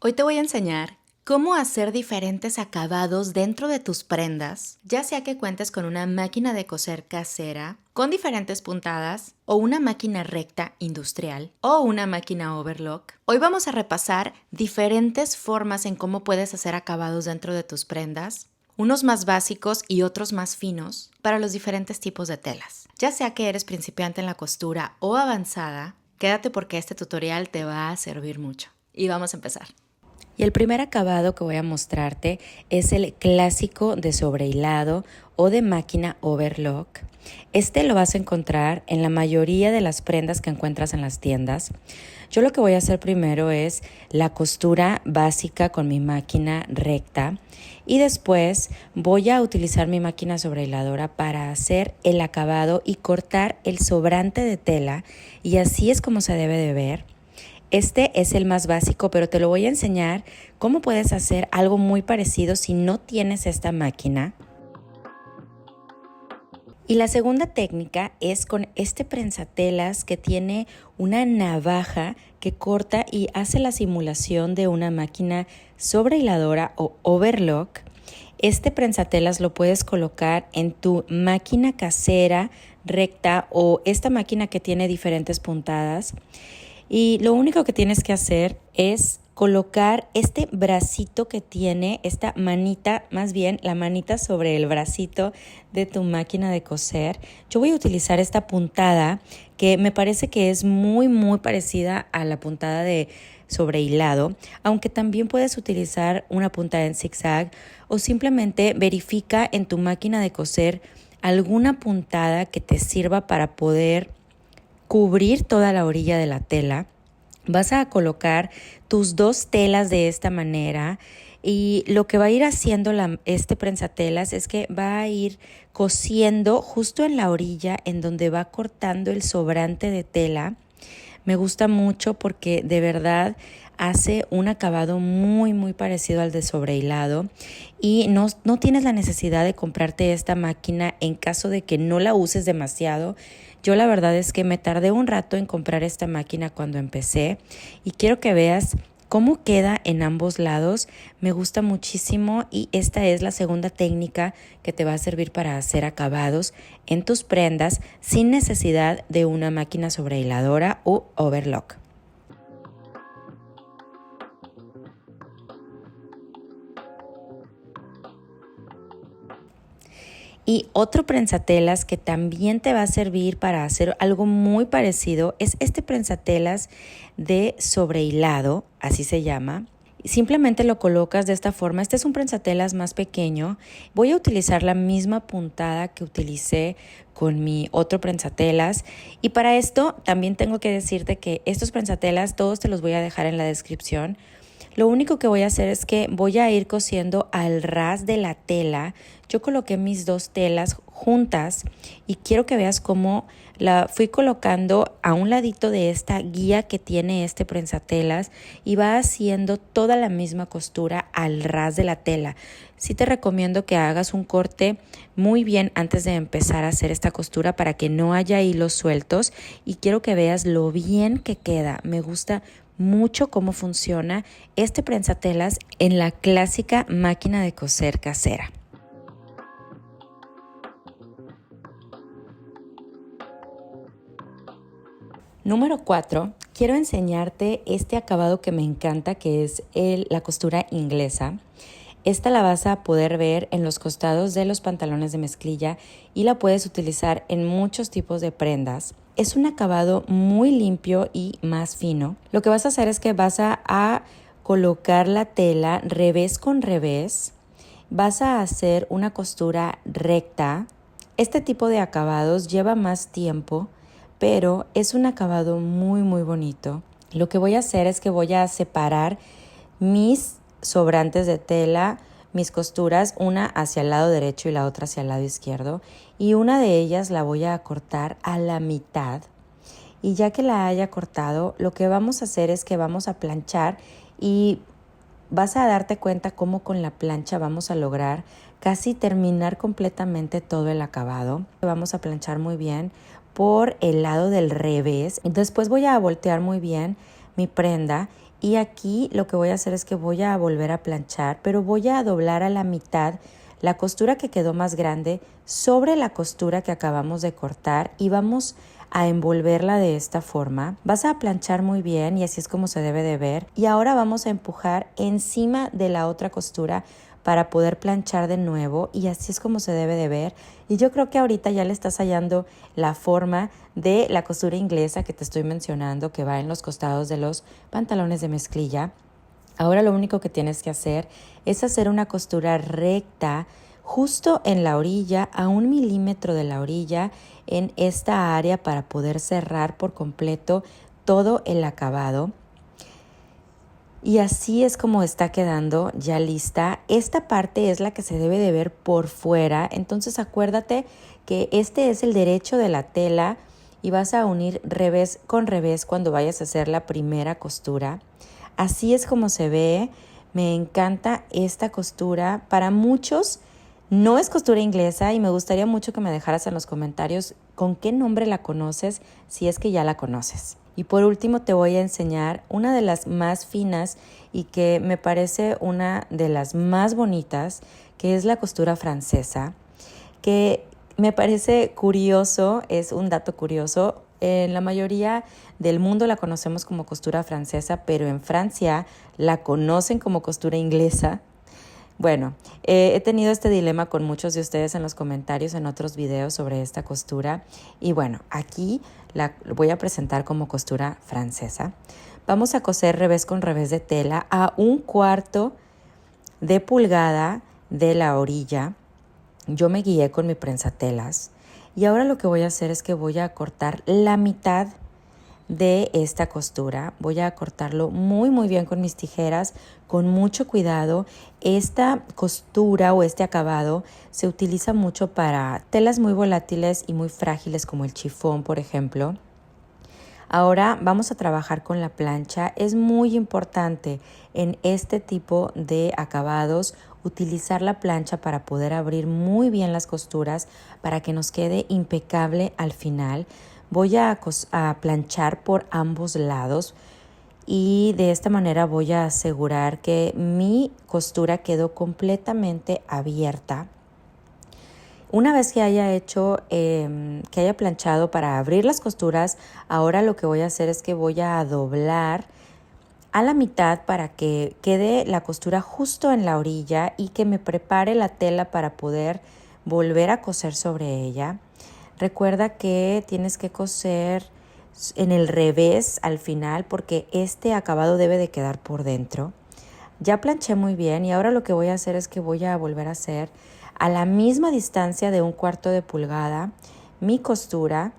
Hoy te voy a enseñar cómo hacer diferentes acabados dentro de tus prendas, ya sea que cuentes con una máquina de coser casera con diferentes puntadas o una máquina recta industrial o una máquina overlock. Hoy vamos a repasar diferentes formas en cómo puedes hacer acabados dentro de tus prendas, unos más básicos y otros más finos para los diferentes tipos de telas. Ya sea que eres principiante en la costura o avanzada, quédate porque este tutorial te va a servir mucho. Y vamos a empezar. Y el primer acabado que voy a mostrarte es el clásico de sobrehilado o de máquina overlock. Este lo vas a encontrar en la mayoría de las prendas que encuentras en las tiendas. Yo lo que voy a hacer primero es la costura básica con mi máquina recta y después voy a utilizar mi máquina sobrehiladora para hacer el acabado y cortar el sobrante de tela, y así es como se debe de ver. Este es el más básico, pero te lo voy a enseñar cómo puedes hacer algo muy parecido si no tienes esta máquina. Y la segunda técnica es con este prensatelas que tiene una navaja que corta y hace la simulación de una máquina sobrehiladora o overlock. Este prensatelas lo puedes colocar en tu máquina casera recta o esta máquina que tiene diferentes puntadas. Y lo único que tienes que hacer es colocar este bracito que tiene, esta manita, más bien la manita sobre el bracito de tu máquina de coser. Yo voy a utilizar esta puntada que me parece que es muy parecida a la puntada de sobrehilado, aunque también puedes utilizar una puntada en zigzag o simplemente verifica en tu máquina de coser alguna puntada que te sirva para poder cubrir toda la orilla de la tela. Vas a colocar tus dos telas de esta manera y lo que va a ir haciendo este prensatelas es que va a ir cosiendo justo en la orilla en donde va cortando el sobrante de tela. Me gusta mucho porque de verdad hace un acabado muy parecido al de sobrehilado y no tienes la necesidad de comprarte esta máquina en caso de que no la uses demasiado. Yo la verdad es que me tardé un rato en comprar esta máquina cuando empecé y quiero que veas cómo queda en ambos lados. Me gusta muchísimo y esta es la segunda técnica que te va a servir para hacer acabados en tus prendas sin necesidad de una máquina sobrehiladora o overlock. Y otro prensatelas que también te va a servir para hacer algo muy parecido es este prensatelas de sobrehilado, así se llama. Simplemente lo colocas de esta forma. Este es un prensatelas más pequeño. Voy a utilizar la misma puntada que utilicé con mi otro prensatelas. Y para esto también tengo que decirte que estos prensatelas todos te los voy a dejar en la descripción. Lo único que voy a hacer es que voy a ir cosiendo al ras de la tela. Yo coloqué mis dos telas juntas y quiero que veas cómo la fui colocando a un ladito de esta guía que tiene este prensatelas y va haciendo toda la misma costura al ras de la tela. Sí te recomiendo que hagas un corte muy bien antes de empezar a hacer esta costura para que no haya hilos sueltos, y quiero que veas lo bien que queda. Me gusta mucho cómo funciona este prensatelas en la clásica máquina de coser casera. Número 4, quiero enseñarte este acabado que me encanta, que es la costura inglesa. Esta la vas a poder ver en los costados de los pantalones de mezclilla y la puedes utilizar en muchos tipos de prendas. Es un acabado muy limpio y más fino. Lo que vas a hacer es que vas a colocar la tela revés con revés. Vas a hacer una costura recta. Este tipo de acabados lleva más tiempo, pero es un acabado muy bonito. Lo que voy a hacer es que voy a separar mis sobrantes de tela, mis costuras, una hacia el lado derecho y la otra hacia el lado izquierdo, y una de ellas la voy a cortar a la mitad. Y ya que la haya cortado, lo que vamos a hacer es que vamos a planchar y vas a darte cuenta cómo con la plancha vamos a lograr casi terminar completamente todo el acabado. Vamos a planchar muy bien por el lado del revés. Después voy a voltear muy bien mi prenda Y aquí lo que voy a hacer es que voy a volver a planchar, pero voy a doblar a la mitad la costura que quedó más grande sobre la costura que acabamos de cortar y vamos a envolverla de esta forma. Vas a planchar muy bien y así es como se debe de ver. Y ahora vamos a empujar encima de la otra costura para poder planchar de nuevo y así es como se debe de ver. Y yo creo que ahorita ya le estás hallando la forma de la costura inglesa que te estoy mencionando, que va en los costados de los pantalones de mezclilla. Ahora lo único que tienes que hacer es hacer una costura recta justo en la orilla, a 1 milímetro de la orilla, en esta área para poder cerrar por completo todo el acabado. Y así es como está quedando ya lista. Esta parte es la que se debe de ver por fuera. Entonces acuérdate que este es el derecho de la tela y vas a unir revés con revés cuando vayas a hacer la primera costura. Así es como se ve. Me encanta esta costura. Para muchos no es costura inglesa y me gustaría mucho que me dejaras en los comentarios con qué nombre la conoces, si es que ya la conoces. Y por último te voy a enseñar una de las más finas y que me parece una de las más bonitas, que es la costura francesa, que me parece curioso, es un dato curioso. En la mayoría del mundo la conocemos como costura francesa, pero en Francia la conocen como costura inglesa. Bueno, he tenido este dilema con muchos de ustedes en los comentarios en otros videos sobre esta costura y bueno, aquí la voy a presentar como costura francesa. Vamos a coser revés con revés de tela a 1/4 de pulgada de la orilla. Yo me guié con mi prensatelas y ahora lo que voy a hacer es que voy a cortar la mitad de esta costura. Voy a cortarlo muy bien con mis tijeras, con mucho cuidado. Esta costura o este acabado se utiliza mucho para telas muy volátiles y muy frágiles como el chifón, por ejemplo. Ahora vamos a trabajar con la plancha. Es muy importante en este tipo de acabados utilizar la plancha para poder abrir muy bien las costuras para que nos quede impecable al final. Voy a planchar por ambos lados y de esta manera voy a asegurar que mi costura quedó completamente abierta. Una vez que haya que haya planchado para abrir las costuras, ahora lo que voy a hacer es que voy a doblar a la mitad para que quede la costura justo en la orilla y que me prepare la tela para poder volver a coser sobre ella. Recuerda que tienes que coser en el revés al final porque este acabado debe de quedar por dentro. Ya planché muy bien y ahora lo que voy a hacer es que voy a volver a hacer a la misma distancia de 1/4 de pulgada mi costura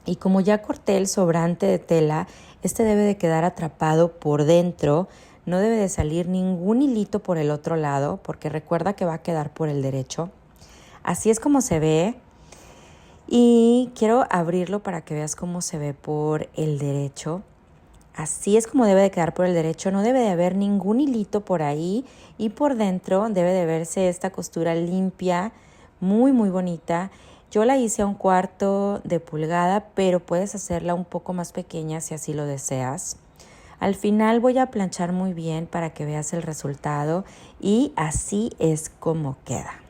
y como ya corté el sobrante de tela, este debe de quedar atrapado por dentro, no debe de salir ningún hilito por el otro lado porque recuerda que va a quedar por el derecho. Así es como se ve y quiero abrirlo para que veas cómo se ve por el derecho. Así es como debe de quedar por el derecho, no debe de haber ningún hilito por ahí y por dentro debe de verse esta costura limpia, muy bonita. Yo la hice a 1/4 de pulgada, pero puedes hacerla un poco más pequeña si así lo deseas. Al final voy a planchar muy bien para que veas el resultado y así es como queda.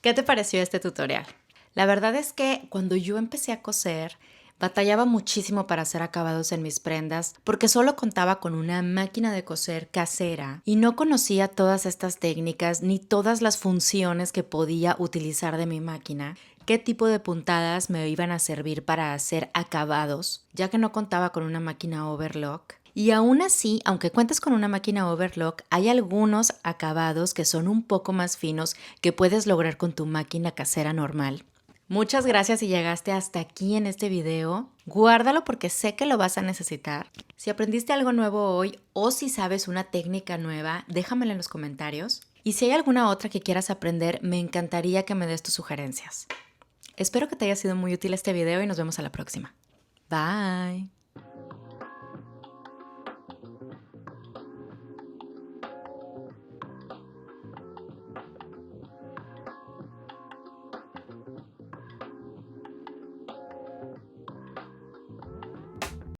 ¿Qué te pareció este tutorial? La verdad es que cuando yo empecé a coser, batallaba muchísimo para hacer acabados en mis prendas porque solo contaba con una máquina de coser casera y no conocía todas estas técnicas ni todas las funciones que podía utilizar de mi máquina, qué tipo de puntadas me iban a servir para hacer acabados, ya que no contaba con una máquina overlock. Y aún así, aunque cuentes con una máquina overlock, hay algunos acabados que son un poco más finos que puedes lograr con tu máquina casera normal. Muchas gracias si llegaste hasta aquí en este video. Guárdalo porque sé que lo vas a necesitar. Si aprendiste algo nuevo hoy o si sabes una técnica nueva, déjamela en los comentarios. Y si hay alguna otra que quieras aprender, me encantaría que me des tus sugerencias. Espero que te haya sido muy útil este video y nos vemos a la próxima. Bye.